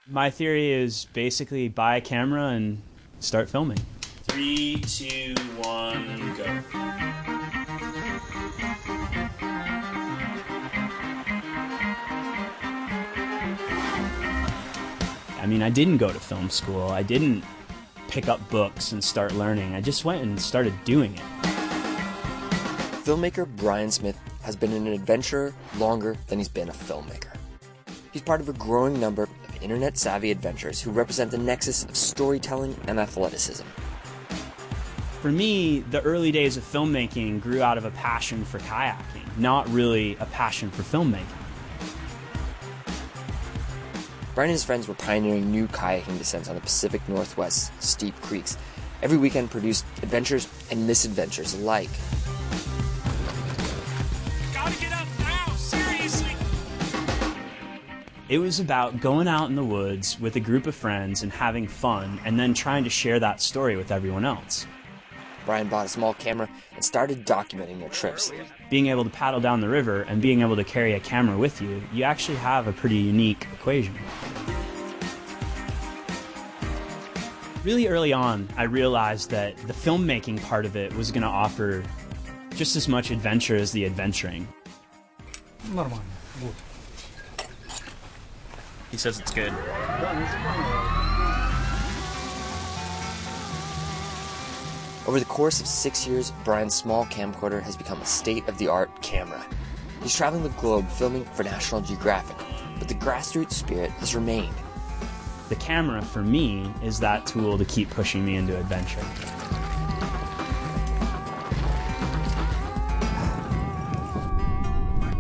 My theory is basically buy a camera and start filming. 3, 2, 1, go. I mean, I didn't go to film school. I didn't pick up books and start learning. I just went and started doing it. Filmmaker Brian Smith has been an adventurer longer than he's been a filmmaker. He's part of a growing number of internet-savvy adventurers who represent the nexus of storytelling and athleticism. For me, the early days of filmmaking grew out of a passion for kayaking, not really a passion for filmmaking. Brian and his friends were pioneering new kayaking descents on the Pacific Northwest's steep creeks. Every weekend produced adventures and misadventures alike. Gotta get up now, seriously! It was about going out in the woods with a group of friends and having fun, and then trying to share that story with everyone else. Brian bought a small camera and started documenting their trips. Being able to paddle down the river and being able to carry a camera with you, you actually have a pretty unique equation. Really early on, I realized that the filmmaking part of it was going to offer just as much adventure as the adventuring. Нормально. He says it's good. Over the course of 6 years, Brian's small camcorder has become a state-of-the-art camera. He's traveling the globe filming for National Geographic, but the grassroots spirit has remained. The camera, for me, is that tool to keep pushing me into adventure.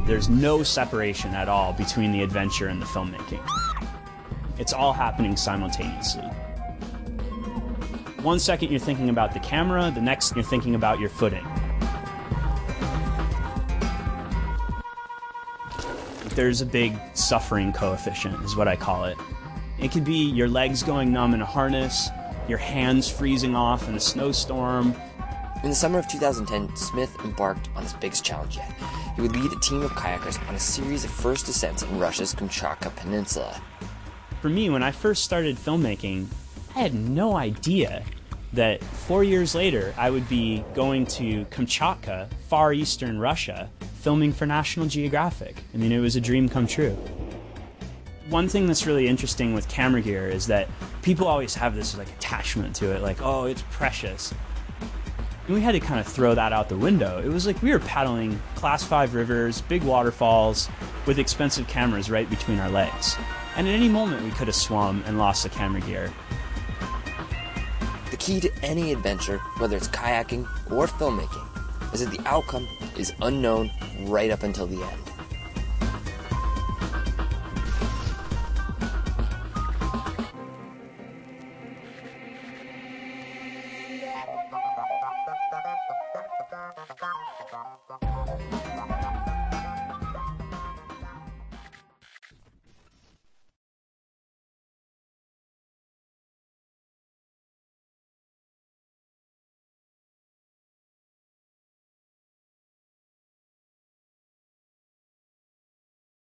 There's no separation at all between the adventure and the filmmaking. It's all happening simultaneously. 1 second you're thinking about the camera, the next you're thinking about your footing. There's a big suffering coefficient, is what I call it. It could be your legs going numb in a harness, your hands freezing off in a snowstorm. In the summer of 2010, Smith embarked on his biggest challenge yet. He would lead a team of kayakers on a series of first descents in Russia's Kamchatka Peninsula. For me, when I first started filmmaking, I had no idea that 4 years later I would be going to Kamchatka, far eastern Russia, filming for National Geographic. I mean, it was a dream come true. One thing that's really interesting with camera gear is that people always have this like attachment to it, like, oh, it's precious. And we had to kind of throw that out the window. It was like we were paddling Class 5 rivers, big waterfalls, with expensive cameras right between our legs. And at any moment we could have swum and lost the camera gear. The key to any adventure, whether it's kayaking or filmmaking, is that the outcome is unknown right up until the end.